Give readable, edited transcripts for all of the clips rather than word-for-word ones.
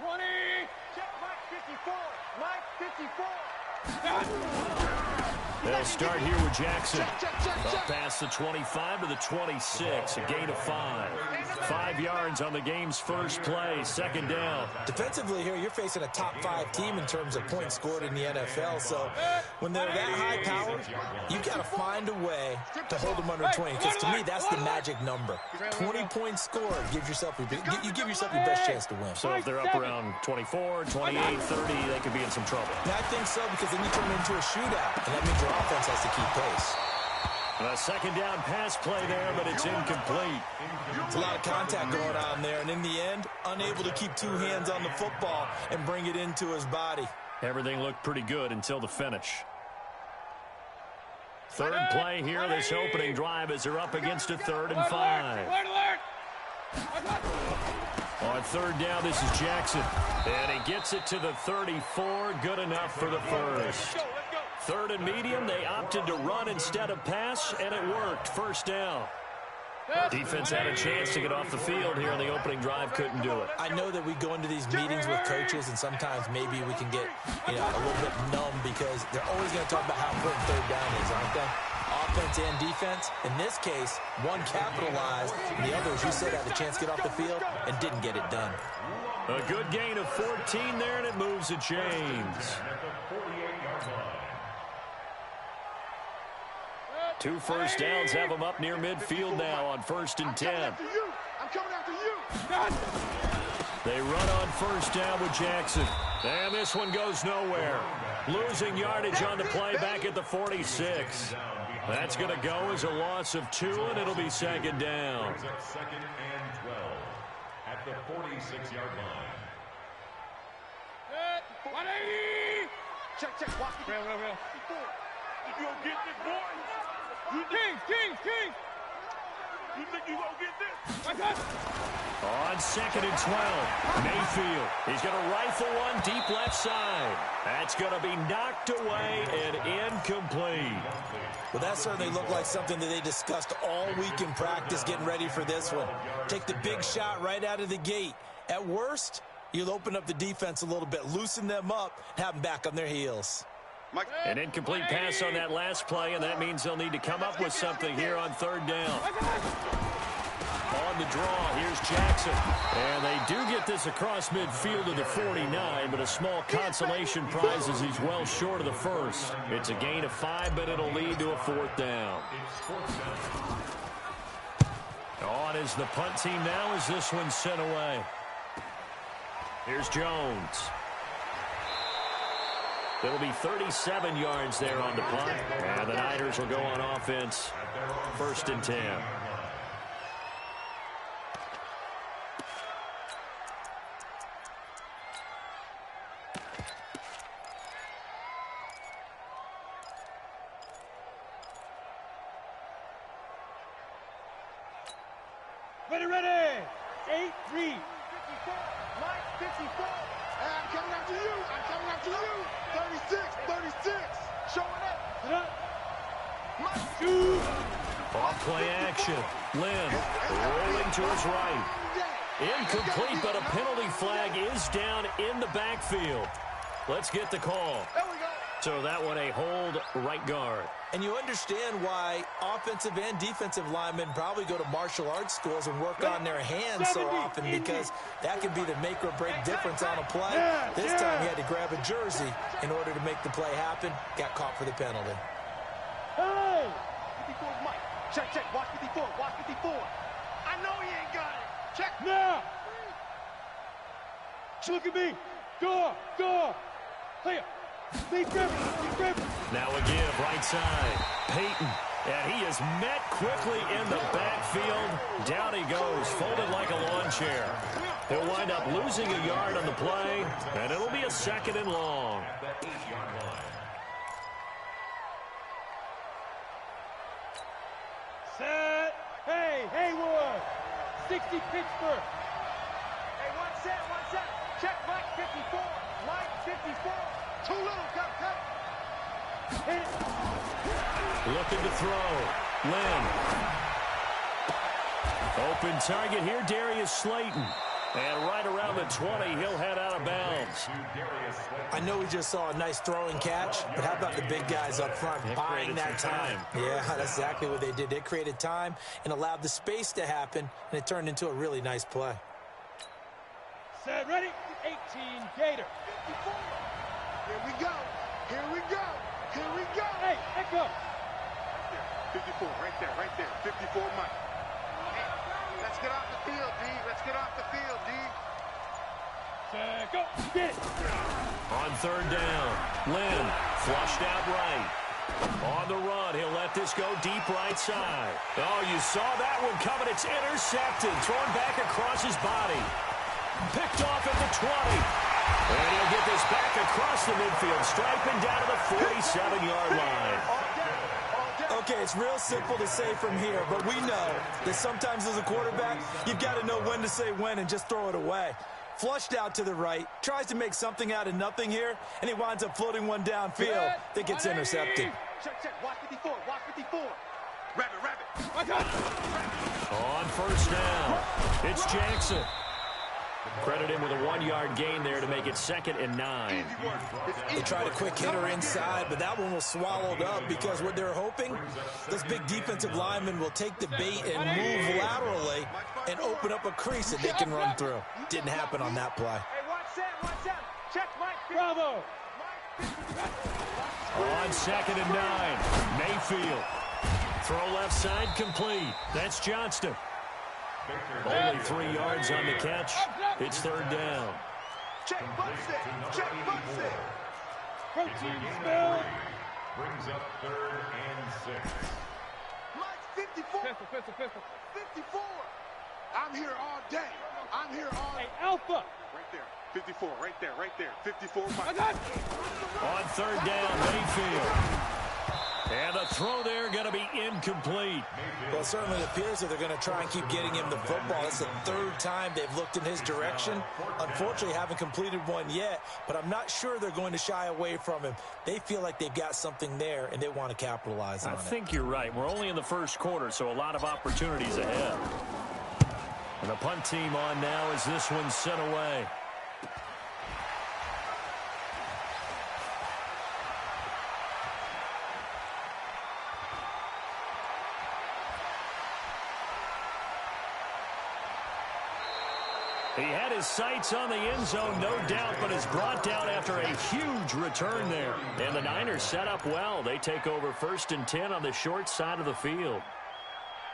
20. Check Mike 54. Mike 54. They'll start here with Jackson. Up past the 25 to the 26, a gain of 5. 5 yards on the game's first play, second down. Defensively here, you're facing a top 5 team in terms of points scored in the NFL. So when they're that high powered, you got to find a way to hold them under 20. Because to me, that's the magic number. 20 points scored gives yourself you give yourself your best chance to win. So if they're up around 24, 28, 30, they could be in some trouble. And I think so, because then you turn it into a shootout, and that means your offense has to keep pace. A second down pass play there, but it's incomplete. It's a lot of contact going on there, and in the end, unable to keep 2 hands on the football and bring it into his body. Everything looked pretty good until the finish. Third play here, this opening drive, as they're up against a 3rd and 5. On third down, this is Jackson. And he gets it to the 34, good enough for the first. 3rd and medium, they opted to run instead of pass, and it worked. First down. Defense had a chance to get off the field here on the opening drive, couldn't do it. I know that we go into these meetings with coaches, and sometimes maybe we can get a little bit numb because they're always going to talk about how important third down is, aren't they? Offense and defense. In this case, one capitalized, and the other, as you said, had the chance to get off the field and didn't get it done. A good gain of 14 there, and it moves the chains. 2 first downs have them up near midfield now on 1st and 10. I'm coming after you. They run on first down with Jackson. And this one goes nowhere. Losing yardage on the play back at the 46. That's going to go as a loss of 2, and it'll be second down. Second and 12 at the 46-yard line. 180. Check. Watch it. Real. You gonna get this, boy? King. You think you gonna get this? On 2nd and 12, Mayfield. He's going to rifle one deep left side. That's going to be knocked away and incomplete. Well, that certainly looked like something that they discussed all week in practice getting ready for this one. Take the big shot right out of the gate. At worst, you'll open up the defense a little bit, loosen them up, have them back on their heels. An incomplete pass on that last play, and that means they'll need to come up with something here on 3rd down. On the draw, here's Jackson. And they do get this across midfield to the 49, but a small consolation prize as he's well short of the first. It's a gain of 5, but it'll lead to a 4th down. On is the punt team now as this one's sent away. Here's Jones. It'll be 37 yards there on the punt. And the Niners will go on offense. 1st and 10. Ready. 8-3. 54. Mike 54. I'm coming after you. 36. Showing up. Off play action. Lynn rolling to his right. Incomplete, but a penalty flag is down in the backfield. Let's get the call. There we go. So that one a hold right guard. And you understand why offensive and defensive linemen probably go to martial arts schools and work on their hands so often, because that can be the make or break difference on a play. This time he had to grab a jersey in order to make the play happen. Got caught for the penalty. Hey! 54 Mike. Check. Watch 54. I know he ain't got it. Check. Now! Look at me. Go. Here. Be driven. Now again, right side. Peyton. And he is met quickly in the backfield. Down he goes, folded like a lawn chair. He'll wind up losing a yard on the play, and it'll be a 2nd and long. Set. Hey, Haywood. 60 Pittsburgh. Hey, one set. Check Mike 54. Mike 54. Too little, cut. Hit it. Looking to throw. Lynn. Open target here, Darius Slayton. And right around the 20, he'll head out of bounds. I know we just saw a nice throwing catch, but how about the big guys up front buying that time? Yeah, that's exactly what they did. They created time and allowed the space to happen, and it turned into a really nice play. Set, ready, 18, Gator. 54. Here we go. Here we go. Here we go. Hey, let go. 54, right there, right there. 54, Mike. Hey, let's get off the field, D. Let's get off the field, D. Set, go. Get it. On third down, Lynn flushed out right. On the run, he'll let this go deep right side. Oh, you saw that one coming. It's intercepted. Thrown back across his body. Picked off at the 20. And he'll get this back across the midfield, striping down to the 47-yard line. Okay, it's real simple to say from here, but we know that sometimes as a quarterback, you've got to know when to say when and just throw it away. Flushed out to the right, tries to make something out of nothing here, and he winds up floating one downfield that gets intercepted. Check, watch 54, watch 54. Rabbit. On first down, it's Jackson. Credit him with a 1-yard gain there to make it 2nd and 9. They tried a quick hitter inside, but that one was swallowed up because what they're hoping, those big defensive linemen will take the bait and move laterally and open up a crease that they can run through. Didn't happen on that play. Hey, watch that. Check, Mike. Bravo. On 2nd and 9, Mayfield. Throw left side complete. That's Johnston. Only 3 yards on the catch. It's 3rd down. Check, Check, Protein spill. Brings up 3rd and 6. Mike, 54. Pistol. 54. I'm here all day. Hey, Alpha. Right there. 54, right there. 54, Mike. On 3rd down, Mayfield. And the throw there going to be incomplete. Well, it certainly appears that they're going to try and keep getting him the football. It's the 3rd time they've looked in his direction. Unfortunately, haven't completed one yet, but I'm not sure they're going to shy away from him. They feel like they've got something there, and they want to capitalize on it. I think you're right. We're only in the 1st quarter, so a lot of opportunities ahead. And the punt team on now as this one's sent away. He had his sights on the end zone, no doubt, but is brought down after a huge return there. And the Niners set up well. They take over 1st and 10 on the short side of the field.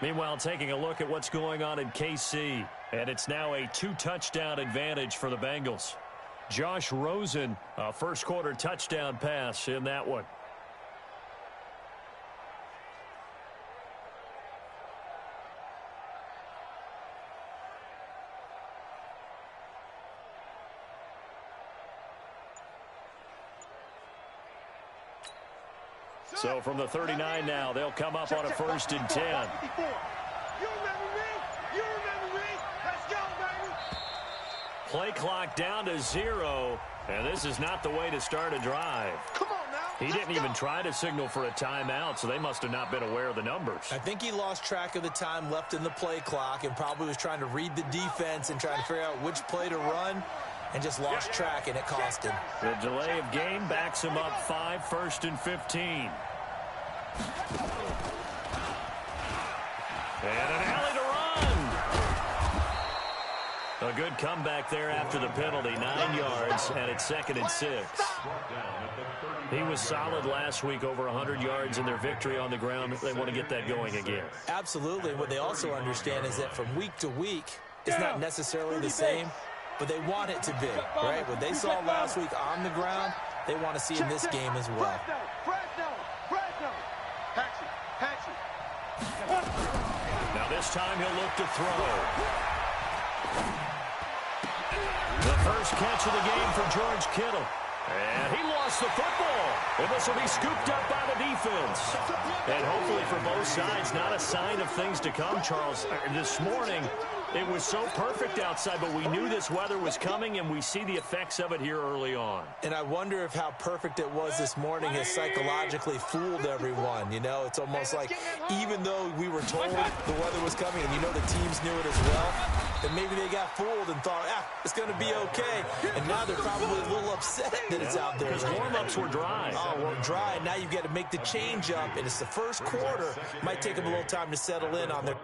Meanwhile, taking a look at what's going on in KC. And it's now a 2-touchdown advantage for the Bengals. Josh Rosen, a 1st quarter touchdown pass in that one. So from the 39 now, they'll come up on a 1st and 10. You remember me? Let's go, baby. Play clock down to 0, and this is not the way to start a drive. Come on now. He didn't even try to signal for a timeout, so they must have not been aware of the numbers. I think he lost track of the time left in the play clock and probably was trying to read the defense and trying to figure out which play to run and just lost track, and it cost him. The delay of game backs him up 5, 1st and 15. And an alley to run. A good comeback there after the penalty. 9 yards, and it's 2nd and 6. He was solid last week, over 100 yards in their victory on the ground. They want to get that going again. Absolutely. What they also understand is that from week to week, it's not necessarily the same, but they want it to be, right? What they saw last week on the ground, they want to see in this game as well. Now this time he'll look to throw. The first catch of the game for George Kittle. And he lost the football. And this will be scooped up by the defense. And hopefully for both sides, not a sign of things to come, Charles. This morning, it was so perfect outside, but we knew this weather was coming, and we see the effects of it here early on. And I wonder if how perfect it was this morning has psychologically fooled everyone. You know, it's almost like even though we were told the weather was coming, and you know the teams knew it as well, and maybe they got fooled and thought, it's going to be okay. And now they're probably a little upset that it's out there. Because warm-ups were dry. Oh, well, dry. And now you've got to make the change up, and it's the first quarter. Might take them a little time to settle in on their...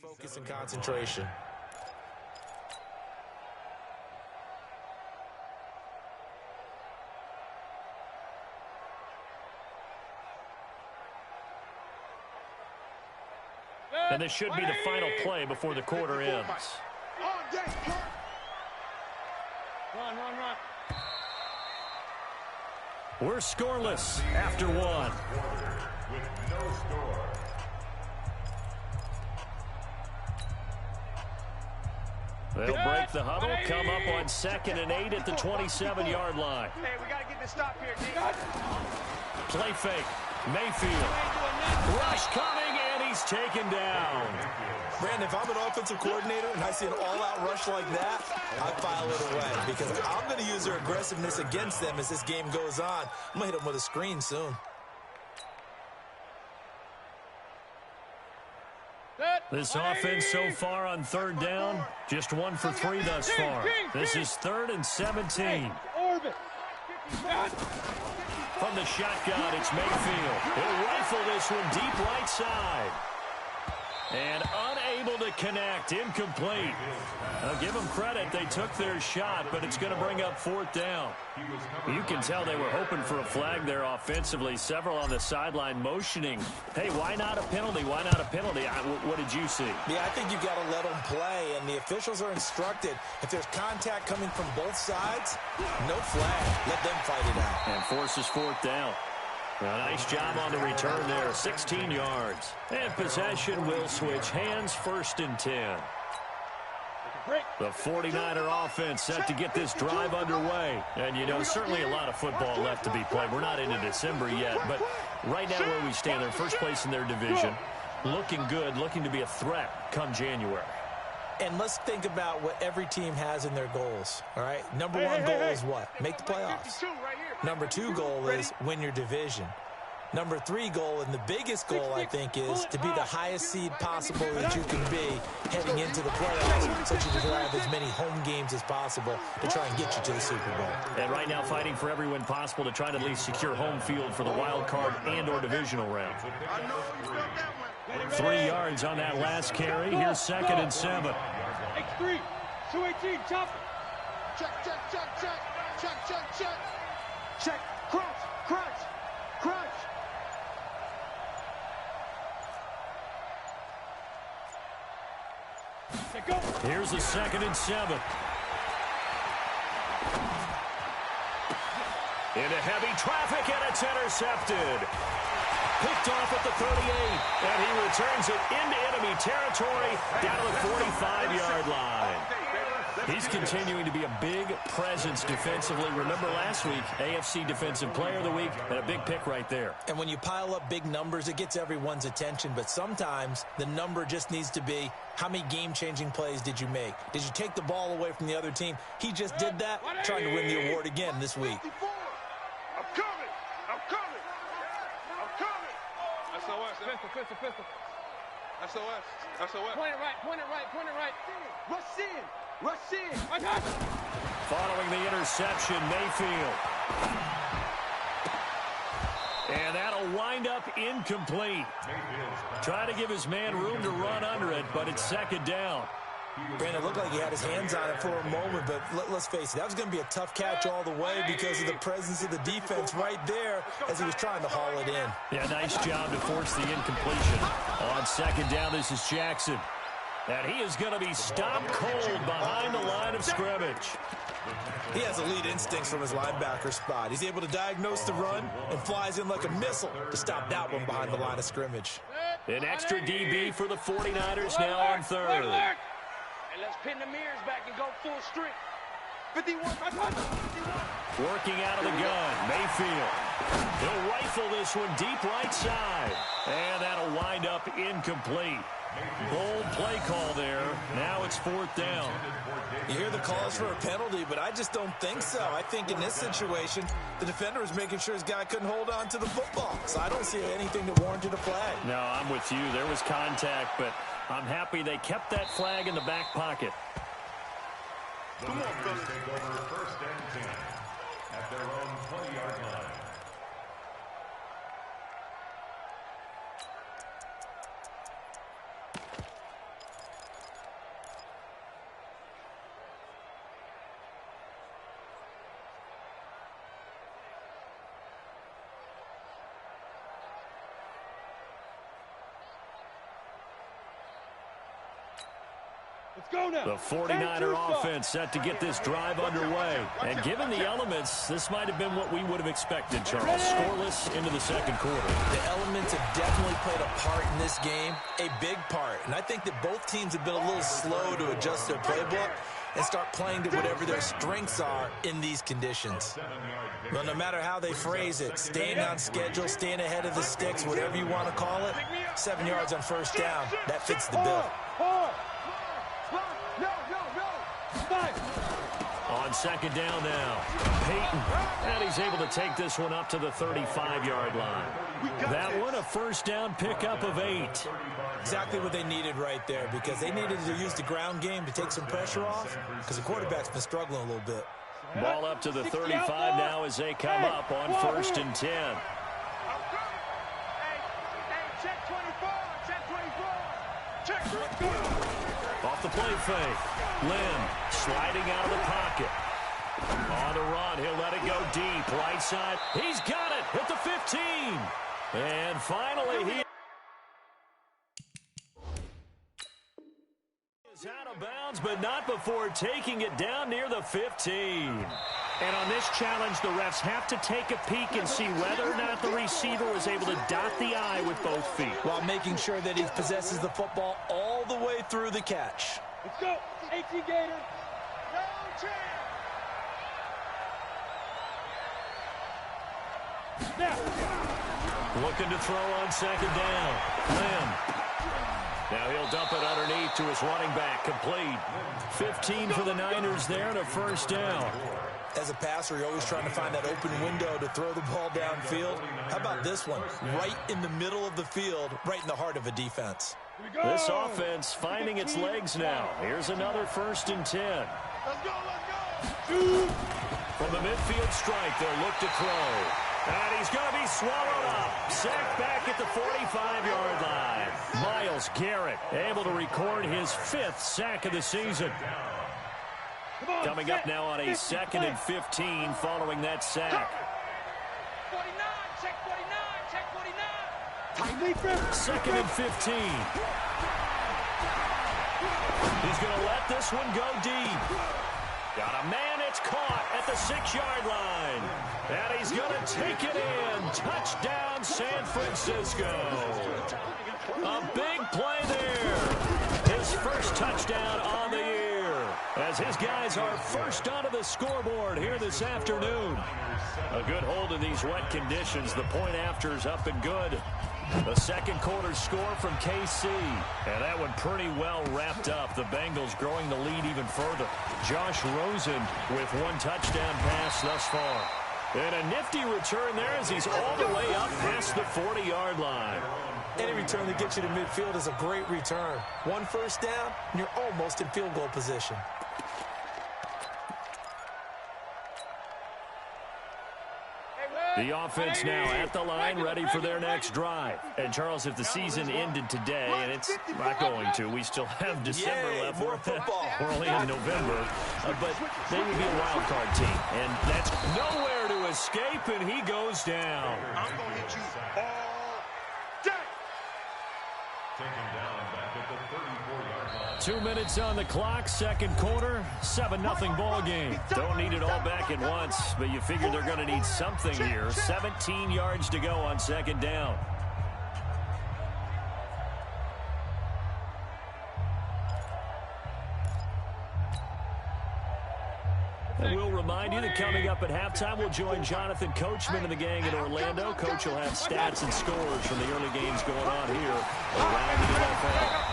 Focus and concentration. And this should be the final play before the quarter ends. Run. We're scoreless after one. With no score. They'll break the huddle, come up on 2nd and 8 at the 27-yard line. Hey, we got to get this stop here, D. Play fake. Mayfield. Rush coming, and he's taken down. Brandon, if I'm an offensive coordinator and I see an all-out rush like that, I file it away because I'm going to use their aggressiveness against them as this game goes on. I'm going to hit them with a screen soon. This offense so far on 3rd down, just 1 for 3 thus far. This is 3rd and 17. From the shotgun, it's Mayfield. He'll rifle this one deep right side. And unable to connect, incomplete. I'll give them credit, they took their shot, but it's going to bring up 4th down. You can tell they were hoping for a flag there offensively. Several on the sideline motioning. Hey, why not a penalty? Why not a penalty? What did you see? Yeah, I think you've got to let them play, and the officials are instructed. If there's contact coming from both sides, no flag. Let them fight it out. And forces 4th down. A nice job on the return there, 16 yards. And possession will switch hands, 1st and 10. The 49er offense set to get this drive underway. And, you know, certainly a lot of football left to be played. We're not into December yet, but right now where we stand, they're first place in their division. Looking good, looking to be a threat come January. And let's think about what every team has in their goals, all right? Number one goal is what? Make the playoffs. Number 2 goal is win your division. Number 3 goal, and the biggest goal, I think, is to be the highest seed possible that you can be heading into the playoffs, so that you can have as many home games as possible to try and get you to the Super Bowl. And right now fighting for every win possible to try to at least secure home field for the wild card and or divisional round. 3 yards on that last carry. Here's 2nd and 7. X3, 218, chop it. Check. Crunch. Here's a 2nd and 7. Into heavy traffic, and it's intercepted. Picked off at the 38, and he returns it into enemy territory down to the 45-yard line. He's continuing to be a big presence defensively. Remember last week, AFC Defensive Player of the Week, and a big pick right there. And when you pile up big numbers, it gets everyone's attention. But sometimes the number just needs to be, how many game-changing plays did you make? Did you take the ball away from the other team? He just did that, trying to win the award again this week. I'm coming. That's all right. Pistol. SOS. SOS. Point it right, point it right, point it right. Rush in. Rush in. I got it. Following the interception, Mayfield. And that'll wind up incomplete. Trying to give his man room to run under it, but it's second down. Brandon, looked like he had his hands on it for a moment, but let's face it, that was going to be a tough catch all the way because of the presence of the defense right there as he was trying to haul it in. Yeah, nice job to force the incompletion. On second down, this is Jackson. And he is going to be stopped cold behind the line of scrimmage. He has elite instincts from his linebacker spot. He's able to diagnose the run and flies in like a missile to stop that one behind the line of scrimmage. An extra DB for the 49ers now on third. And let's pin the mirrors back and go full strength. 51. Working out of the gun, Mayfield. He'll rifle this one deep right side. And that'll wind up incomplete. Bold play call there. Now it's fourth down. You hear the calls for a penalty, but I just don't think so. I think in this situation, the defender was making sure his guy couldn't hold on to the football. So I don't see anything that warranted a flag. No, I'm with you. There was contact, but I'm happy they kept that flag in the back pocket. Come on, fellas. Take over first and 10 at their own 20-yard line. The 49er offense set to get this drive underway. And given the elements, this might have been what we would have expected, Charles. Scoreless into the second quarter. The elements have definitely played a part in this game, a big part. And I think that both teams have been a little slow to adjust their playbook and start playing to whatever their strengths are in these conditions. Well, no matter how they phrase it, staying on schedule, staying ahead of the sticks, whatever you want to call it, 7 yards on first down, that fits the bill. On second down now, Peyton, and he's able to take this one up to the 35-yard line. That one a first down pickup of 8. Exactly what they needed right there, because they needed to use the ground game to take some pressure off, because the quarterback's been struggling a little bit. Ball up to the 35 now as they come up on first and 10. Check 24, check 24, check 24. Off the play fake. Lynn sliding out of the pocket. On the run, he'll let it go deep. Right side. He's got it at the 15. And finally, he is out of bounds, but not before taking it down near the 15. And on this challenge, the refs have to take a peek and see whether or not the receiver was able to dot the I with both feet, while making sure that he possesses the football all the way through the catch. Let's go. 18 Gators. No chance. Looking to throw on second down. Lynn. Now he'll dump it underneath to his running back. Complete. 15 for the Niners there and a first down. As a passer, you're always trying to find that open window to throw the ball downfield. How about this one? Right in the middle of the field, right in the heart of a defense. This offense finding its legs now. Here's another first and 10. Let's go, let's go. From the midfield strike, they'll look to throw. And he's going to be swallowed up. Sacked back at the 45-yard line. Myles Garrett able to record his 5th sack of the season. Coming up now on a 2nd and 15 following that sack. 49, check 49, check 49. 2nd and 15. He's going to let this one go deep. Got a man, it's caught at the 6-yard line. And he's going to take it in. Touchdown, San Francisco. A big play there. His first touchdown on the year, as his guys are first onto the scoreboard here this afternoon. A good hold in these wet conditions. The point after's up and good. The second quarter score from KC. And that one pretty well wrapped up. The Bengals growing the lead even further. Josh Rosen with 1 touchdown pass thus far. And a nifty return there as he's all the way up past the 40-yard line. Any return that gets you to midfield is a great return. One first down, and you're almost in field goal position. The offense now at the line, ready for their next drive. And, Charles, if the season ended today, and it's not going to, we still have December left. More football. We're only in November. But they would be a wild card team. And that's nowhere to escape, and he goes down. I'm going to hit you all day. Taken down back at the 34-yard line. 2 minutes on the clock, second quarter, 7-0 ball game. Don't need it all back at once, but you figure they're going to need something here. 17 yards to go on second down. And we'll remind you that coming up at halftime, we'll join Jonathan Coachman and the gang in Orlando. Coach will have stats and scores from the early games going on here around the NFL.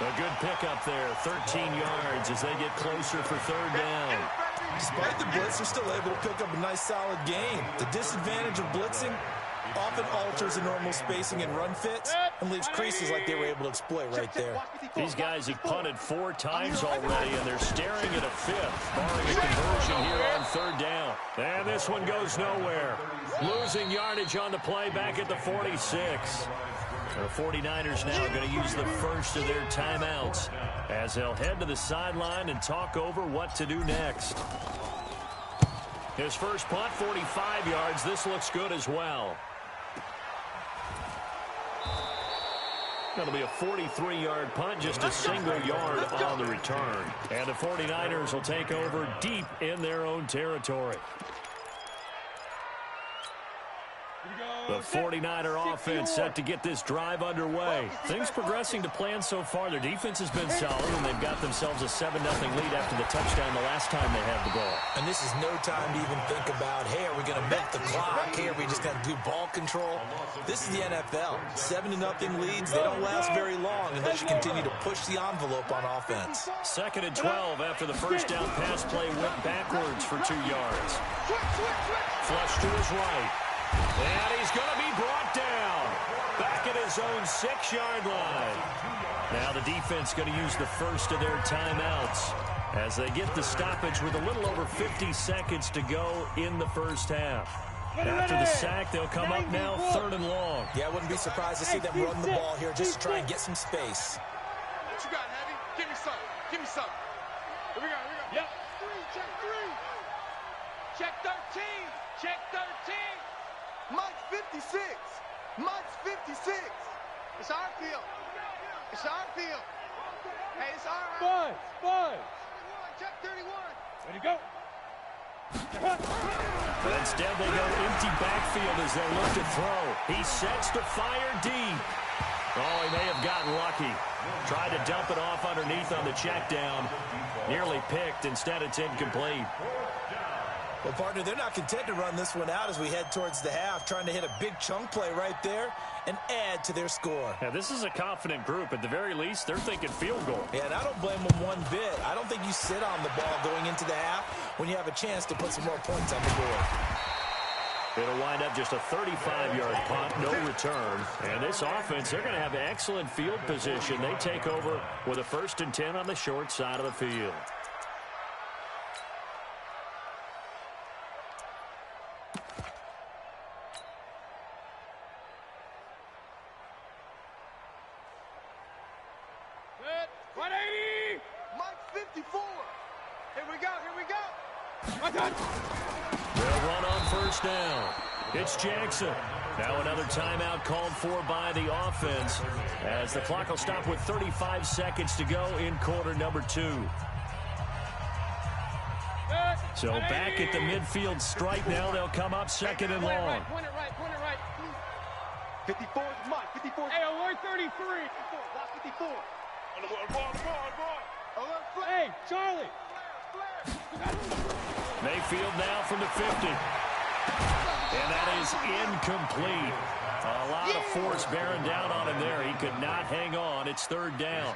A good pickup there, 13 yards as they get closer for third down. Despite the blitz, they're still able to pick up a nice, solid gain. The disadvantage of blitzing often alters the normal spacing and run fits and leaves creases like they were able to exploit right there. These guys have punted 4 times already, and they're staring at a fifth, barring a conversion here on third down. And this one goes nowhere. Losing yardage on the play back at the 46. The 49ers now going to use the first of their timeouts as they'll head to the sideline and talk over what to do next. His first punt, 45 yards. This looks good as well. That'll be a 43-yard punt, just a single yard on the return. And the 49ers will take over deep in their own territory. The 49er offense set to get this drive underway. Things progressing to plan so far. Their defense has been solid, and they've got themselves a 7-0 lead after the touchdown the last time they had the ball. And this is no time to even think about, hey, are we going to milk the clock? Hey, are we just going to do ball control? This is the NFL. 7-0 leads, they don't last very long unless you continue to push the envelope on offense. 2nd and 12 after the first down pass play went backwards for 2 yards. Flush to his right. And he's going to be brought down back at his own 6-yard line. Now the defense going to use the first of their timeouts as they get the stoppage with a little over 50 seconds to go in the first half. After the sack, they'll come up now 3rd and long. Yeah, I wouldn't be surprised to see them run the ball here just to try and get some space. What you got, Heavy? Give me some. Give me some. Here we go. Yep. 3, check 3. Check 13. Check 13. Mike's 56. Mike's 56. It's our field. It's our field. Hey, it's our Five. Check 31. Ready to go. But instead they go empty backfield as they look to throw. He sets to fire deep. Oh, he may have gotten lucky. Tried to dump it off underneath on the check down. Nearly picked. Instead, it's incomplete. Well, partner, they're not content to run this one out as we head towards the half, trying to hit a big chunk play right there and add to their score. Now, this is a confident group. At the very least, they're thinking field goal. Yeah, and I don't blame them one bit. I don't think you sit on the ball going into the half when you have a chance to put some more points on the board. It'll wind up just a 35-yard punt, no return. And this offense, they're going to have excellent field position. They take over with a 1st and 10 on the short side of the field. Good. 180. Mike's 54. Here we go. They'll run on first down. It's Jackson. Now another timeout called for by the offense as the clock will stop with 35 seconds to go in quarter number 2. So back at the midfield stripe now, they'll come up 2nd and long. Point it right. 54 is Mike. 54. Hey, alert 33. Block 54. On the ball. Alert flare. Hey, Charlie. Mayfield now from the 50. And that is incomplete. A lot of force bearing down on him there. He could not hang on. It's 3rd down.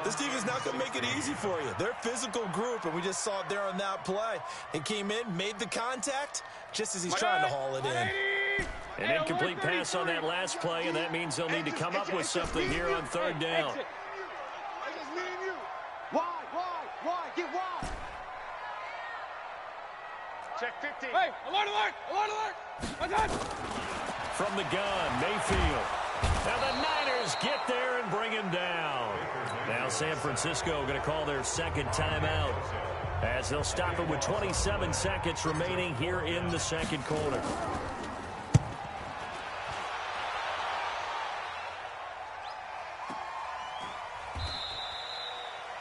This defense is not going to make it easy for you. They're a physical group, and we just saw it there on that play. He came in, made the contact, just as he's trying to haul it in. An incomplete pass on that last play, and that means they'll need to come up with something here on third down. Wide, get wide. Check 15. Hey, alert. From the gun, Mayfield. Now the Niners get there and bring him down. Now San Francisco going to call their second timeout as they'll stop it with 27 seconds remaining here in the second quarter.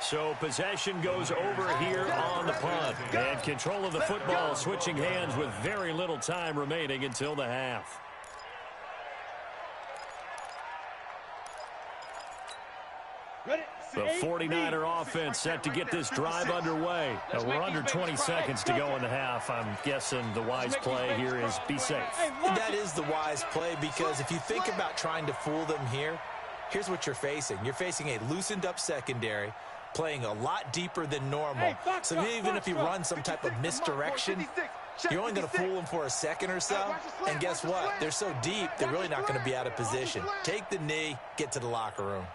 So possession goes over here on the punt. And control of the football switching hands with very little time remaining until the half. The 49er offense set to get this drive underway. We're under 20 seconds to go in the half. I'm guessing the wise play here is be safe. That is the wise play, because if you think about trying to fool them here, here's what you're facing. You're facing a loosened up secondary, playing a lot deeper than normal. So even if you run some type of misdirection, you're only going to fool them for a second or so. And guess what? They're so deep, they're really not going to be out of position. Take the knee, get to the locker room.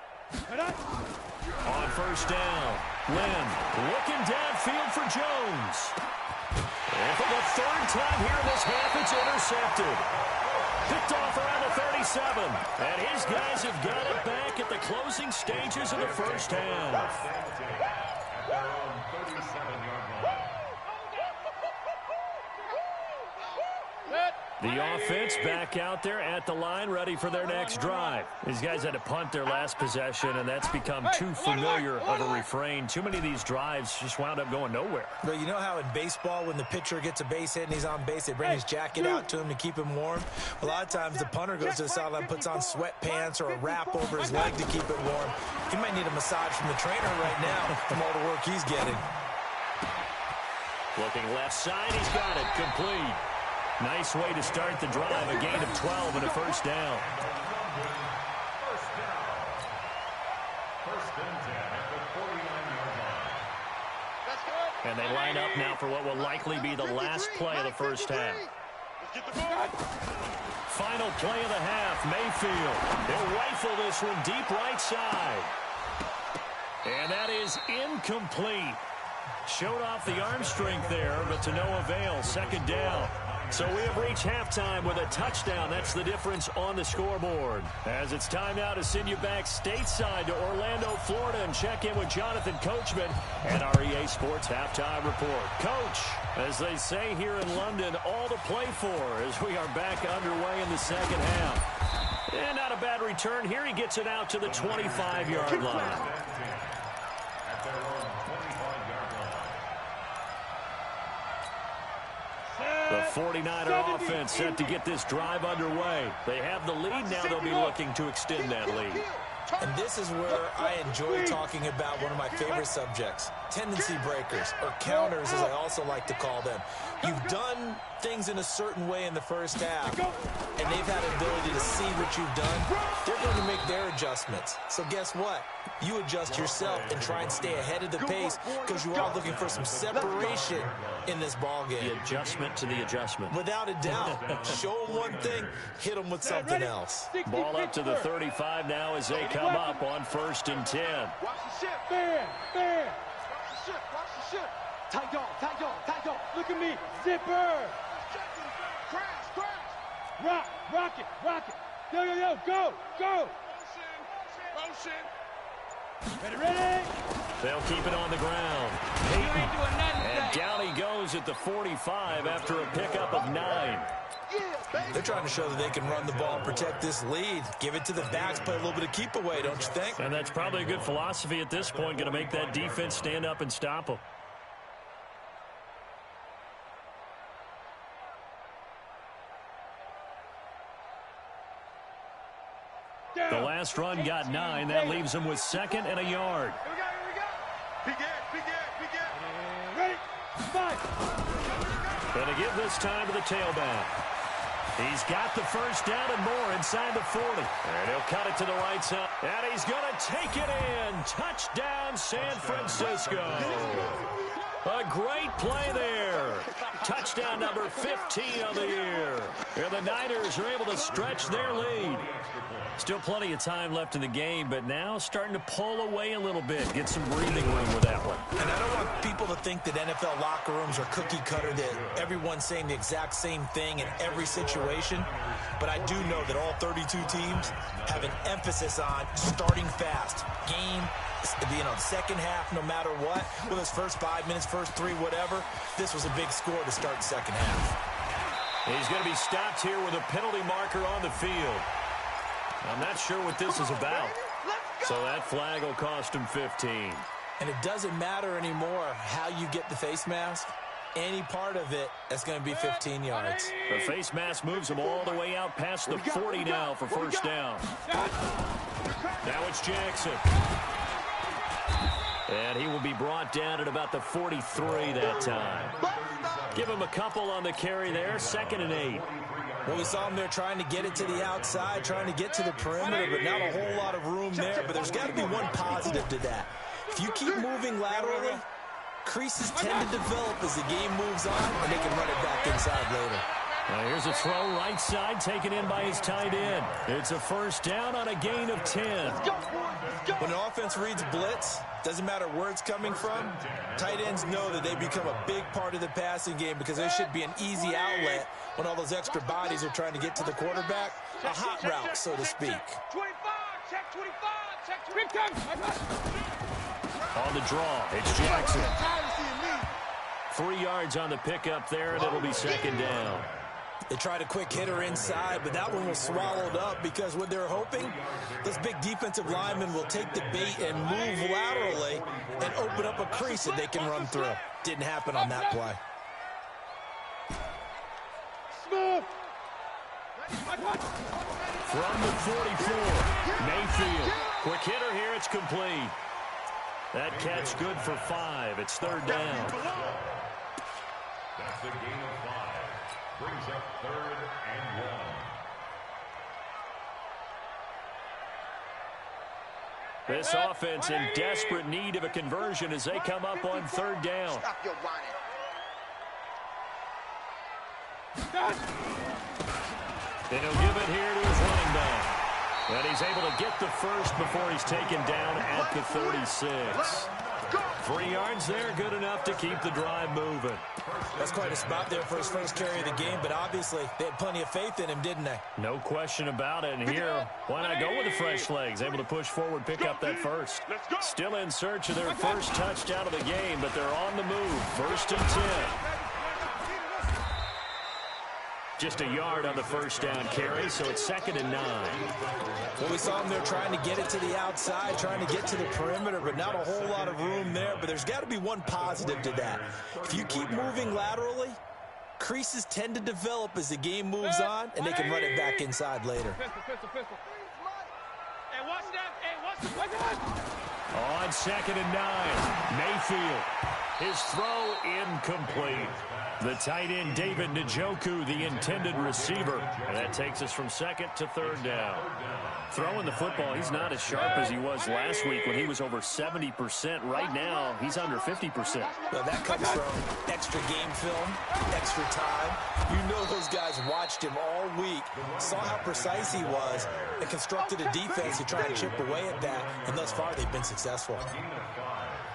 On first down, Lynn looking downfield for Jones. And for the third time here in this half, it's intercepted. Picked off around the 37. And his guys have got it back at the closing stages of the first half. At their own 37-yard line. The offense back out there at the line, ready for their next drive. These guys had to punt their last possession, and that's become too familiar of a refrain. Too many of these drives just wound up going nowhere. But you know how in baseball, when the pitcher gets a base hit and he's on base, they bring his jacket out to him to keep him warm? A lot of times the punter goes to the sideline, puts on sweatpants or a wrap over his leg to keep it warm. He might need a massage from the trainer right now from all the work he's getting. Looking left side, he's got it, complete. Nice way to start the drive, a gain of 12 and a first down. First and 10 at the 49-yard line. And they line up now for what will likely be the last play of the first half. Final play of the half, Mayfield. They'll rifle this one deep right side. And that is incomplete. Showed off the arm strength there, but to no avail. Second down. So we have reached halftime with a touchdown. That's the difference on the scoreboard. As it's time now to send you back stateside to Orlando, Florida, and check in with Jonathan Coachman and our EA Sports Halftime Report. Coach, as they say here in London, all to play for as we are back underway in the second half. And not a bad return here. He gets it out to the 25-yard line. At their own 25-yard line. The 49er offense set to get this drive underway. They have the lead now. They'll be looking to extend that lead. And this is where I enjoy talking about one of my favorite subjects, tendency breakers, or counters as I also like to call them. You've done things in a certain way in the first half, and they've had an ability to see what you've done. They're going to make their adjustments. So guess what? You adjust yourself and try and stay ahead of the pace because you are looking for some separation in this ball game. The adjustment to the adjustment. Without a doubt. Show them one thing, hit them with something else. Ball up to the 35 now as they come up on first and 10. Watch the ship, man. Watch the ship. Tight dog. Look at me, zipper. Crash. Rock it. Yo, go. Motion. Ready. They'll keep it on the ground. And down he goes at the 45 after a pickup of 9. They're trying to show that they can run the ball and protect this lead. Give it to the backs, play a little bit of keep away, don't you think? And that's probably a good philosophy at this point, going to make that defense stand up and stop them. The last run got 9. That leaves him with second and a yard. Here we go. Begin. Ready. Fight. Going to give this time to the tailback. He's got the first down and more inside the 40. And he'll cut it to the right side. And he's going to take it in. Touchdown, San Francisco. A great play there. Touchdown number 15 on the year. And the Niners are able to stretch their lead. Still plenty of time left in the game, but now starting to pull away a little bit. Get some breathing room with that one. And I don't want people to think that NFL locker rooms are cookie cutter, that everyone's saying the exact same thing in every situation. But I do know that all 32 teams have an emphasis on starting fast. Game, the second half, no matter what, with his first 5 minutes, first 3, whatever, this was a big score to start the second half. He's going to be stopped here with a penalty marker on the field. I'm not sure what this is about. So that flag will cost him 15. And it doesn't matter anymore how you get the face mask. Any part of it, that's going to be 15 yards. The face mask moves him all the way out past the 40 now for first down. Now it's Jackson. And he will be brought down at about the 43 that time. Give him a couple on the carry there, 2nd and 8. Well, we saw him there trying to get it to the outside, trying to get to the perimeter, but not a whole lot of room there. But there's got to be one positive to that. If you keep moving laterally, creases tend to develop as the game moves on, and they can run it back inside later. Now here's a throw right side taken in by his tight end. It's a first down on a gain of 10. When an offense reads blitz, doesn't matter where it's coming from, tight ends know that they become a big part of the passing game because there should be an easy outlet when all those extra bodies are trying to get to the quarterback. A hot route, so to speak. 25, check 25, check 25. On the draw, it's Jackson. 3 yards on the pickup there, and it'll be 2nd down. They tried a quick hitter inside, but that one was swallowed up because what they're hoping, this big defensive lineman will take the bait and move laterally and open up a crease that they can run through. Didn't happen on that play. From the 44, Mayfield. Quick hitter here, it's complete. That catch good for 5. It's 3rd down. That's a gain of 5. Brings up 3rd and 1. This offense in desperate need of a conversion as they come up on 3rd down. Stop your whining. And he'll give it here to his running back. And he's able to get the first before he's taken down at the 36. 3 yards there, good enough to keep the drive moving. That's quite a spot there for his first carry of the game, but obviously they had plenty of faith in him, didn't they? No question about it. And here, why not go with the fresh legs? Able to push forward, pick up that first. Still in search of their first touchdown of the game, but they're on the move. 1st and 10. Just a yard on the first down carry, so it's 2nd and 9. Well, we saw him there trying to get it to the outside, trying to get to the perimeter, but not a whole lot of room there. But there's got to be one positive to that. If you keep moving laterally, creases tend to develop as the game moves on, and they can run it back inside later. Hey, watch that. Hey, watch that. On 2nd and 9, Mayfield. His throw incomplete. The tight end, David Njoku, the intended receiver. And that takes us from 2nd to 3rd down. Throwing the football, he's not as sharp as he was last week when he was over 70%. Right now, he's under 50%. Well, that comes from extra game film, extra time. You know those guys watched him all week, saw how precise he was, and constructed a defense to try and chip away at that. And thus far, they've been successful.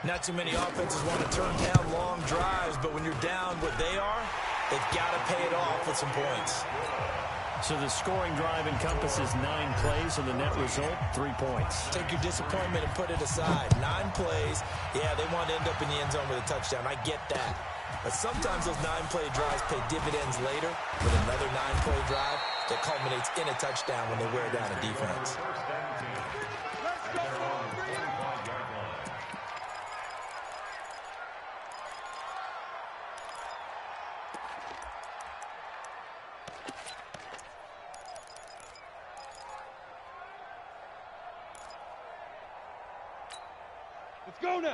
Not too many offenses want to turn down long drives, but when you're down what they are, they've got to pay it off with some points. So the scoring drive encompasses 9 plays, and the net result, 3 points. Take your disappointment and put it aside. 9 plays, yeah, they want to end up in the end zone with a touchdown. I get that. But sometimes those 9-play drives pay dividends later with another 9-play drive that culminates in a touchdown when they wear down a defense.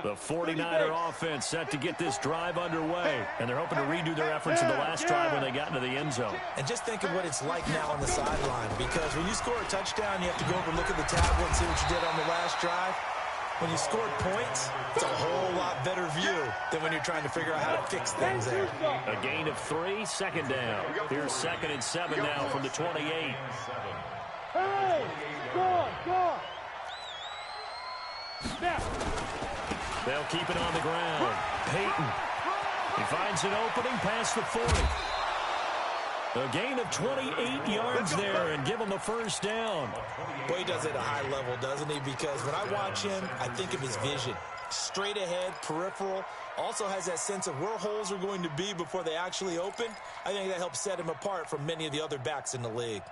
The 49er offense set to get this drive underway, and they're hoping to redo their efforts in the last drive when they got into the end zone. And just think of what it's like now on the sideline, because when you score a touchdown, you have to go over and look at the tablet and see what you did on the last drive. when you scored points, it's a whole lot better view than when you're trying to figure out how to fix things there. A gain of 3, second down. Here's 2nd and 7 now from the 28. Hey, go. Now. They'll keep it on the ground. Peyton. He finds an opening past the 40. A gain of 28 yards there and give him a first down. Boy, he does it at a high level, doesn't he? Because when I watch him, I think of his vision. Straight ahead, peripheral. Also has that sense of where holes are going to be before they actually open. I think that helps set him apart from many of the other backs in the league.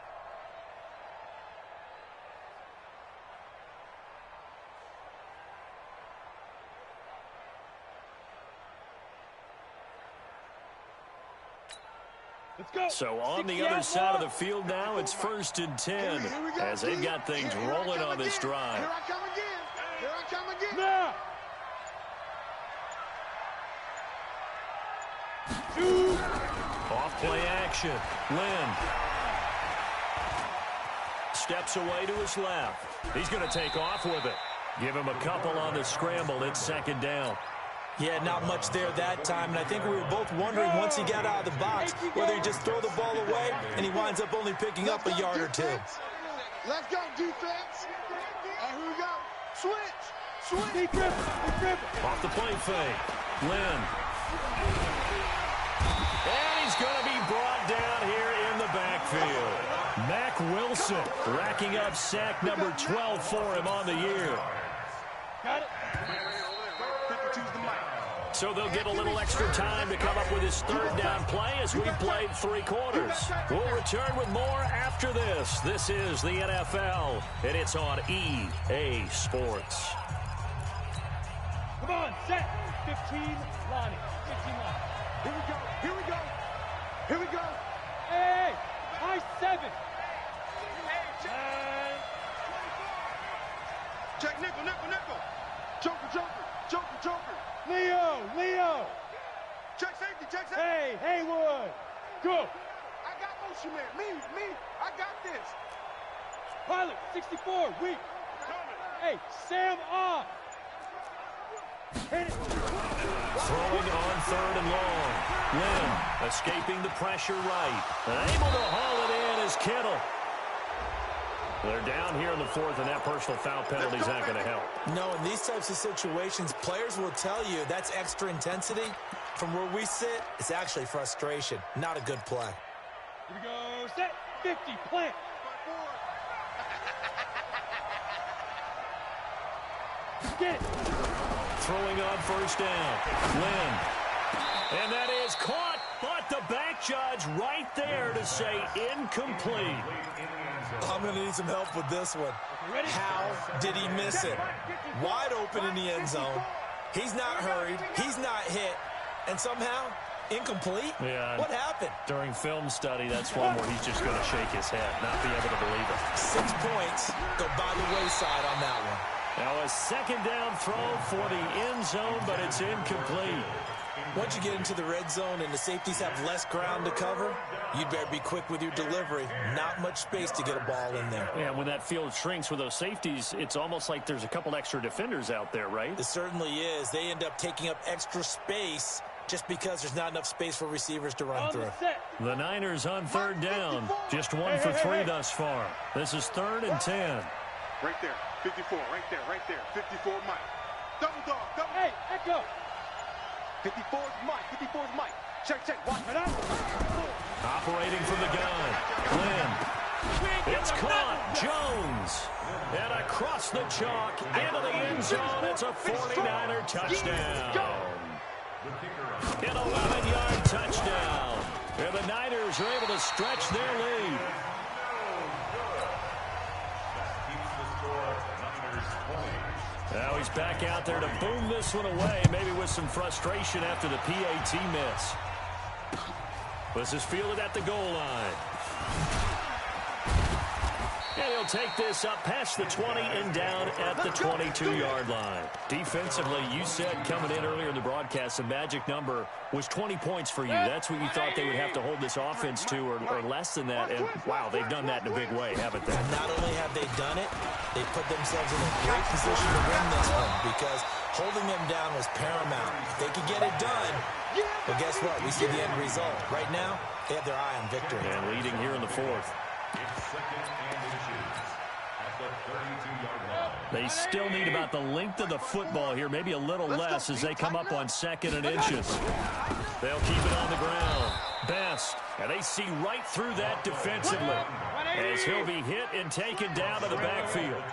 Let's go. So on the other side of the field now, it's 1st and 10 as they've got things rolling on this drive. Here I come again. Here I come again. Now. Shoot. Off play action. Lynn steps away to his left. He's going to take off with it. Give him a couple on the scramble. It's 2nd down. Yeah, not much there that time, and I think we were both wondering once he got out of the box whether he just throw the ball away and he winds up only picking up a yard or two. Let's go, defense. And here we go. Switch. Deep grip. Off the play fake. Lynn. And he's going to be brought down here in the backfield. Mack Wilson racking up sack number 12 for him on the year. Got it. So they'll get a little extra time to come up with his 3rd down play as we played 3 quarters. We'll return with more after this. This is the NFL, and it's on EA Sports. Come on, set. 15, Lonnie. 15, Lonnie. Here we go. Hey, high 7. Check nickel. Joker. Leo. Check safety. Hey, Haywood. Go. I got motion man. Me. I got this. Pilot, 64, weak. Hey, Sam off. Hit it. Throwing on 3rd and long. Lynn escaping the pressure right. And able to haul it in is Kittle. They're down here in the 4th, and that personal foul penalty is not going to help. No, in these types of situations, players will tell you that's extra intensity. From where we sit, it's actually frustration. Not a good play. Here we go, set. 50, plant. Get it. Throwing on 1st down. Lynn. And that is caught, but the back judge right there to say incomplete. I'm going to need some help with this one. How did he miss it? Wide open in the end zone. He's not hurried. He's not hit. And somehow, incomplete? Yeah. What happened? During film study, that's one where he's just going to shake his head, not be able to believe it. 6 points go by the wayside on that one. Now a 2nd down throw for the end zone, but it's incomplete. Once you get into the red zone and the safeties have less ground to cover, you'd better be quick with your delivery. Not much space to get a ball in there. Yeah, when that field shrinks with those safeties, it's almost like there's a couple extra defenders out there, right? It certainly is. They end up taking up extra space just because there's not enough space for receivers to run through. The Niners on 3rd down. Just 1 for 3 thus far. This is 3rd and 10. Right there. 54. Right there. 54 Mike. Double dog. Hey, echo. 54 is Mike. Check. Watch it out. Operating from the gun. Lynn. It's caught. Jones. And across the chalk into the end zone. It's a 49er touchdown. An 11-yard touchdown. And the Niners are able to stretch their lead. Now he's back out there to boom this one away, maybe with some frustration after the PAT miss. This is fielded at the goal line. And he'll take this up past the 20 and down at the 22-yard line. Defensively, you said coming in earlier in the broadcast, the magic number was 20 points for you. That's what you thought they would have to hold this offense to, or less than that. And, wow, they've done that in a big way, haven't they? Not only have they done it, they put themselves in a great position to win this one because holding them down was paramount. If they could get it done, well, guess what? We see the end result. Right now, they have their eye on victory. And leading here in the fourth. It's second and inches at the 32-yard line. They still need about the length of the football here, maybe a little less as they come up on second and inches. They'll keep it on the ground. Best. And they see right through that defensively as he'll be hit and taken down to the backfield.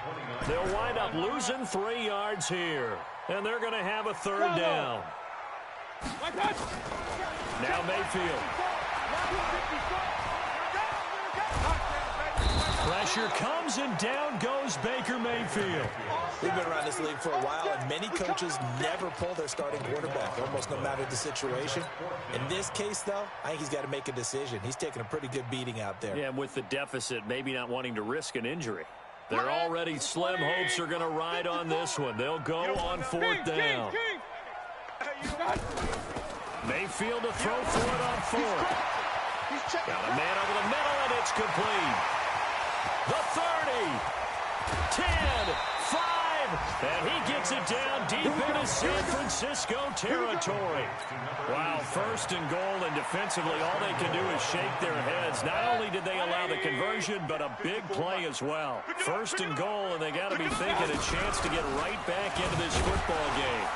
They'll wind up losing 3 yards here. And they're going to have a third down. Now Mayfield. Pressure comes and down goes Baker Mayfield. We've been around this league for a while, and many coaches never pull their starting quarterback, almost no matter the situation. In this case, though, I think he's got to make a decision. He's taking a pretty good beating out there. Yeah, and with the deficit, maybe not wanting to risk an injury. They're already slim hopes are going to ride on this one. They'll go on fourth down. Mayfield to throw for it on fourth. Got a man over the middle, and it's complete. The 30, 10, 5, and he gets it down deep into San Francisco territory. Wow, first and goal, and defensively all they can do is shake their heads. Not only did they allow the conversion, but a big play as well. First and goal, and they got to be thinking a chance to get right back into this football game.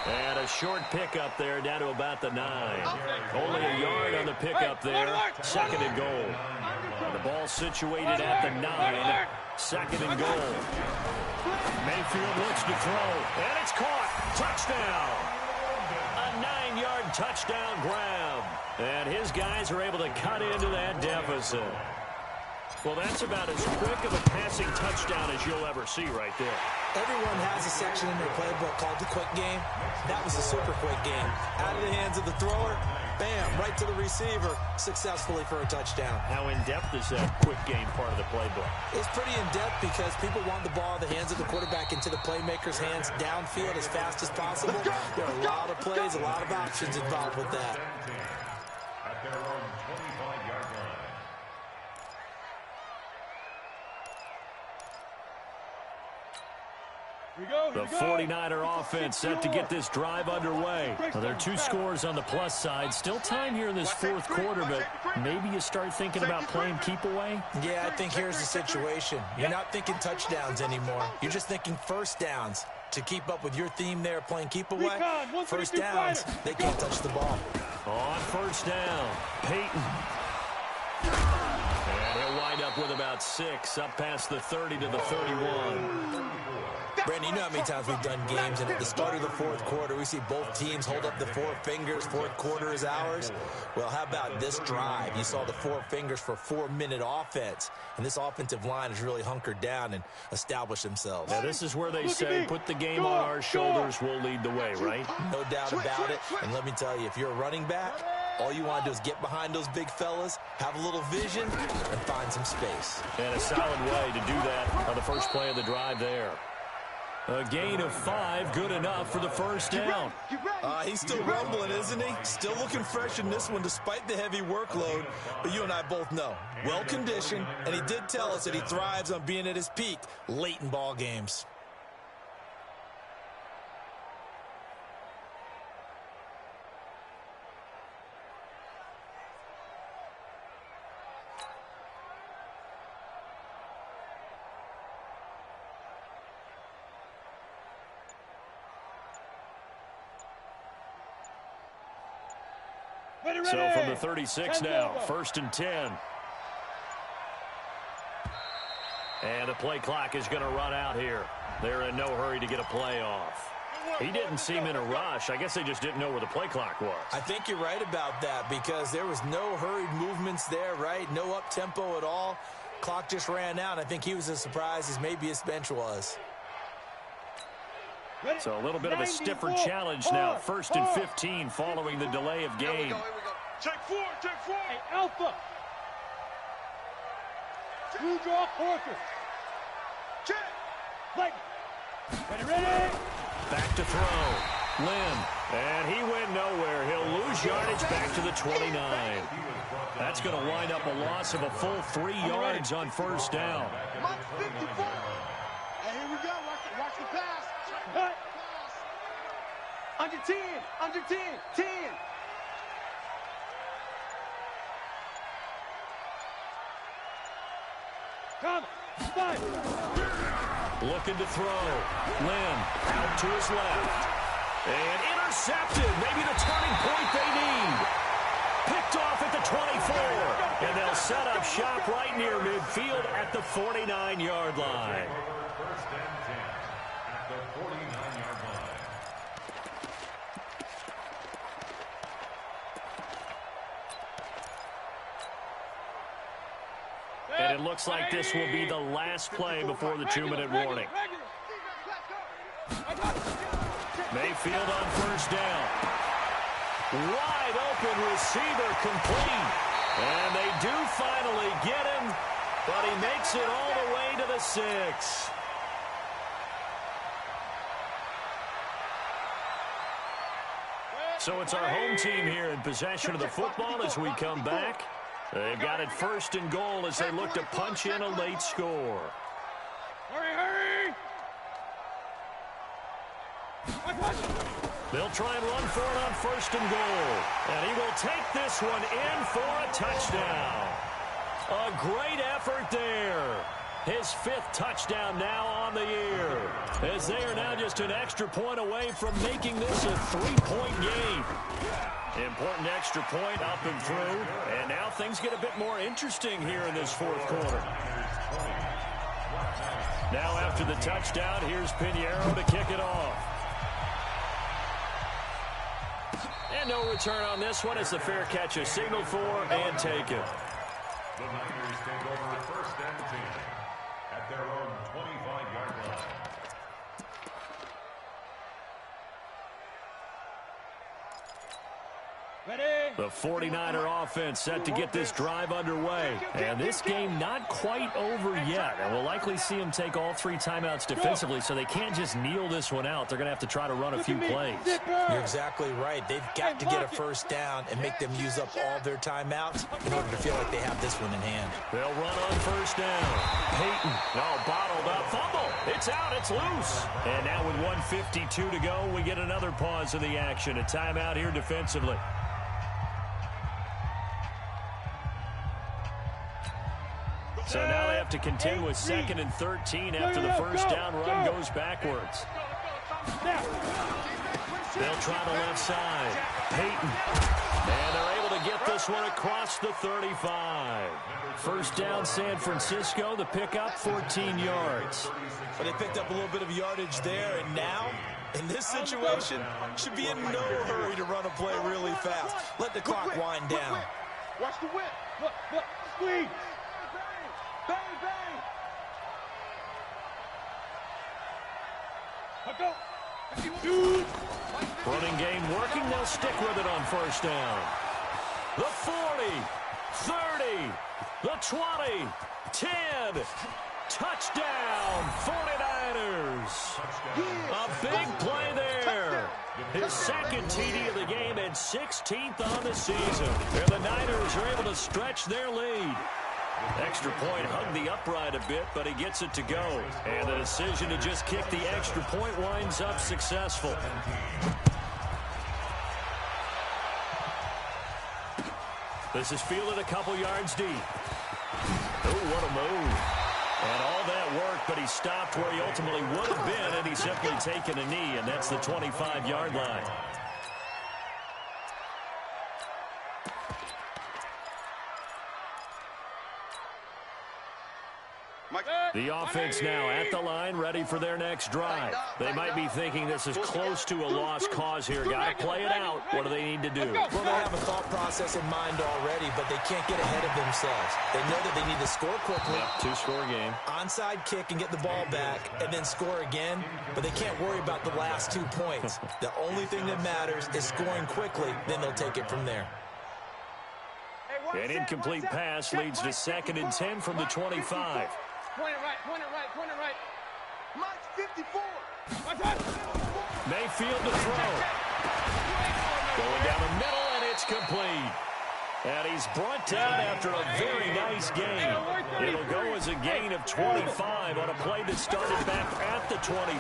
And a short pickup there down to about the 9. Only a yard on the pickup there. Second and goal. And the ball situated at the 9. Second and goal. Mayfield looks to throw. And it's caught. Touchdown. A 9-yard touchdown grab. And his guys are able to cut into that deficit. Well, that's about as quick of a passing touchdown as you'll ever see right there. Everyone has a section in their playbook called the quick game. That was a super quick game. Out of the hands of the thrower, bam, right to the receiver, successfully for a touchdown. How in-depth is that quick game part of the playbook? It's pretty in-depth because people want the ball in the hands of the quarterback into the playmaker's hands downfield as fast as possible. There are a lot of plays, a lot of options involved with that. At their own 25-yard line. The 49er offense set to get this drive underway. Well, there are 2 scores on the plus side. Still time here in this fourth quarter, but maybe you start thinking about playing keep away? Yeah, I think here's the situation. You're not thinking touchdowns anymore. You're just thinking first downs. To keep up with your theme there, playing keep away, first downs, they can't touch the ball. On first down, Peyton. And he'll wind up with about 6, up past the 30 to the 31. Brandon, you know how many times we've done games, and at the start of the fourth quarter, we see both teams hold up the 4 fingers, fourth quarter is ours. Well, how about this drive? You saw the 4 fingers for 4-minute offense, and this offensive line has really hunkered down and established themselves. Now, this is where they say, put the game on our shoulders, we'll lead the way, right? No doubt about it, and let me tell you, if you're a running back, all you want to do is get behind those big fellas, have a little vision, and find some space. And a solid way to do that on the first play of the drive there. A gain of 5, good enough for the first down. He's still rumbling, isn't he? Still looking fresh in this one despite the heavy workload. But you and I both know, well-conditioned, and he did tell us that he thrives on being at his peak late in ball games. So from the 36 now, first and 10. And the play clock is going to run out here. They're in no hurry to get a play off. He didn't seem in a rush. I guess they just didn't know where the play clock was. I think you're right about that because there was no hurried movements there, right? No up-tempo at all. Clock just ran out. I think he was as surprised as maybe his bench was. So a little bit of a stiffer challenge now. First and 15 following the delay of game. Check 4, check 4. Hey, Alpha. Blue draw quarter. Check. Lightning. Ready. Back to throw. Lynn. And he went nowhere. He'll lose yardage back to the 29. That's going to wind up a loss of a full 3 yards on first down. Mark 54. And here we go. Watch the pass. Cut. Under 10. Under 10. 10. Come. Five. Looking to throw. Lynn out to his left. And intercepted. Maybe the turning point they need. Picked off at the 24. And they'll set up shop right near midfield at the 49-yard line. First and 10 at the 49-yard line. And it looks like this will be the last play before the 2-minute warning. Mayfield on first down. Wide open receiver complete. And they do finally get him, but he makes it all the way to the 6. So it's our home team here in possession of the football as we come back. They've got it first and goal as they look to punch in a late score. Hurry. They'll try and run for it on first and goal. And he will take this one in for a touchdown. A great effort there. His 5th touchdown now on the year. As they are now just an extra point away from making this a 3-point game. Important extra point up and through. And now things get a bit more interesting here in this 4th quarter. Now after the touchdown, here's Pinheiro to kick it off. And no return on this one as the fair catch is signaled for and taken. The Niners take over first and 10 at their own 25-yard line. Ready. The 49er offense set to get this drive underway. And this game not quite over yet. And we'll likely see them take all 3 timeouts defensively, so they can't just kneel this one out. They're going to have to try to run a few plays. You're exactly right. They've got to get a first down and make them use up all their timeouts in order to feel like they have this one in hand. They'll run on first down. Peyton, bottled up. Fumble. It's out. It's loose. And now with 1:52 to go, we get another pause in the action. A timeout here defensively. So now they have to contend with 2nd and 13 after the first down run goes backwards. They'll try the left side. Peyton. And they're able to get this one across the 35. First down San Francisco. The pickup, 14 yards. But they picked up a little bit of yardage there, and now, in this situation, should be in no hurry to run a play really fast. Let the clock wind down. Watch the whip. Look. Squeeze. Bang, bang. Go. Dude. Running game working. They'll stick with it on first down. The 40, 30, the 20, 10. Touchdown, 49ers. A big play there. His 2nd TD of the game and 16th on the season. And the Niners are able to stretch their lead. Extra point hugged the upright a bit, but he gets it to go. And the decision to just kick the extra point winds up successful. This is fielded a couple yards deep. Oh, what a move. And all that work, but he stopped where he ultimately would have been, and he's simply taken a knee, and that's the 25-yard line. The offense now at the line, ready for their next drive. They might be thinking this is close to a lost cause here. Got to play it out. What do they need to do? Well, they have a thought process in mind already, but they can't get ahead of themselves. They know that they need to score quickly. Two-score game. Onside kick and get the ball back and then score again, but they can't worry about the last 2 points. The only thing that matters is scoring quickly, then they'll take it from there. Hey, An incomplete pass leads to 2nd and 10 from the 25. Point it right, point it right, point it right. March 54. Mayfield to throw. Going down the middle, and it's complete. And he's brought down after a very nice gain. It'll go as a gain of 25 on a play that started back at the 25.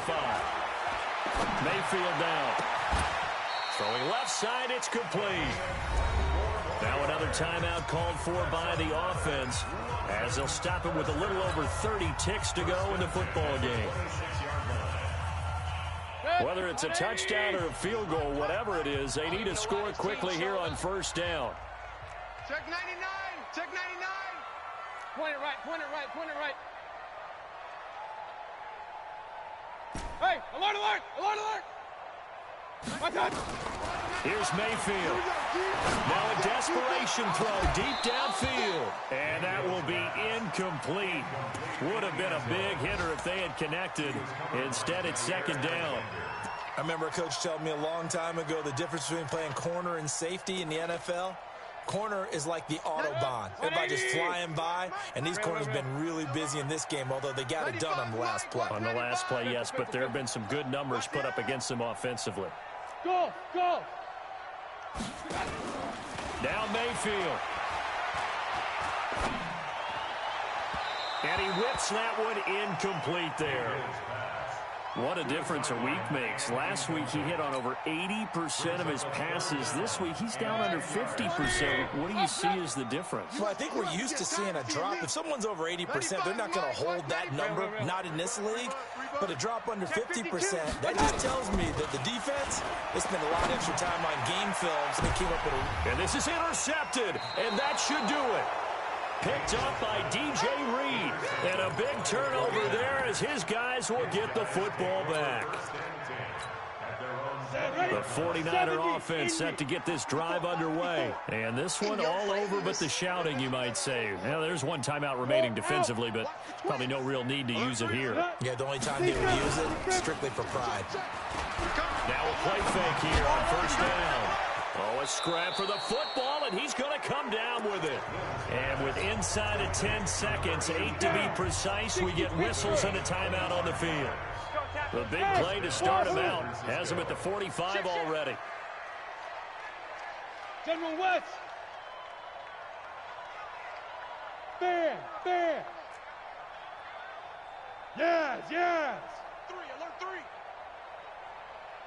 Mayfield down. Throwing left side, it's complete. Now another timeout called for by the offense, as they'll stop it with a little over 30 ticks to go in the football game. Whether it's a touchdown or a field goal, whatever it is, they need to score quickly here on 1st down. Check 99. Check 99. Point it right, point it right, point it right. Hey, alert, alert, alert, alert. My God. Here's Mayfield. Now a desperation throw deep downfield. And that will be incomplete. Would have been a big hitter if they had connected. Instead, it's 2nd down. I remember a coach telling me a long time ago the difference between playing corner and safety in the NFL. Corner is like the Autobahn. Everybody just flying by, and these corners have been really busy in this game, although they got it done on the last play. On the last play, yes, but there have been some good numbers put up against them offensively. Go, go. Now Mayfield. And he whips that one incomplete there. What a difference a week makes. Last week he hit on over 80% of his passes. This week he's down under 50%. What do you see as the difference? Well, I think we're used to seeing a drop. If someone's over 80%, they're not going to hold that number, not in this league. But a drop under 50%, that just tells me that the defense, they spent a lot of extra time on game films, and they came up with a... And this is intercepted, and that should do it. Picked up by DJ Reed. And a big turnover there as his guys will get the football back. The 49er offense set to get this drive underway. And this one all over but the shouting, you might say. Now, there's one timeout remaining defensively, but probably no real need to use it here. Yeah, the only time they would use it, strictly for pride. Now a play fake here on 1st down. Oh, a scrap for the football, and he's going to come down with it. And with inside of 10 seconds, 8 to be precise, we get whistles and a timeout on the field. The big play to start him out has him at the 45 already. General West. Fair, fair. Yes, yes. 3, alert 3.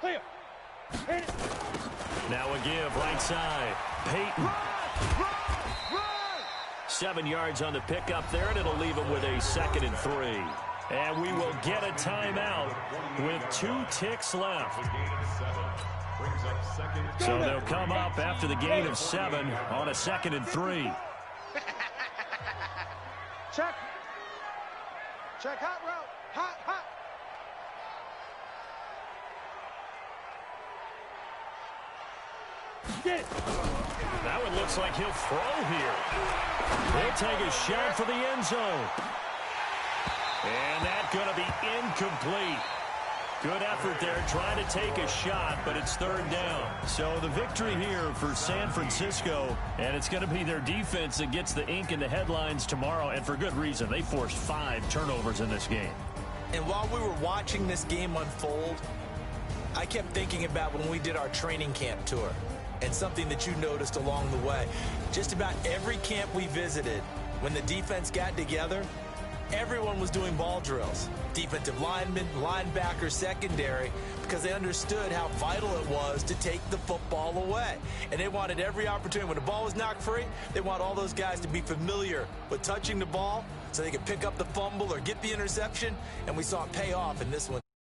Clear. Hit it. Now a give right side. Peyton. Run! 7 yards on the pickup there, and it'll leave him with a 2nd and 3. And we will get a timeout with 2 ticks left. So they'll come up after the gain of 7 on a 2nd and 3. Check. Check hot route. Hot, hot. Get it. That one looks like he'll throw here. He'll take a shot for the end zone. And that's going to be incomplete. Good effort there trying to take a shot, but it's 3rd down. So the victory here for San Francisco, and it's going to be their defense that gets the ink in the headlines tomorrow, and for good reason. They forced 5 turnovers in this game. And while we were watching this game unfold, I kept thinking about when we did our training camp tour and something that you noticed along the way. Just about every camp we visited, when the defense got together, everyone was doing ball drills. Defensive linemen, linebackers, secondary, because they understood how vital it was to take the football away. And they wanted every opportunity. When the ball was knocked free, they want all those guys to be familiar with touching the ball so they could pick up the fumble or get the interception. And we saw it pay off in this one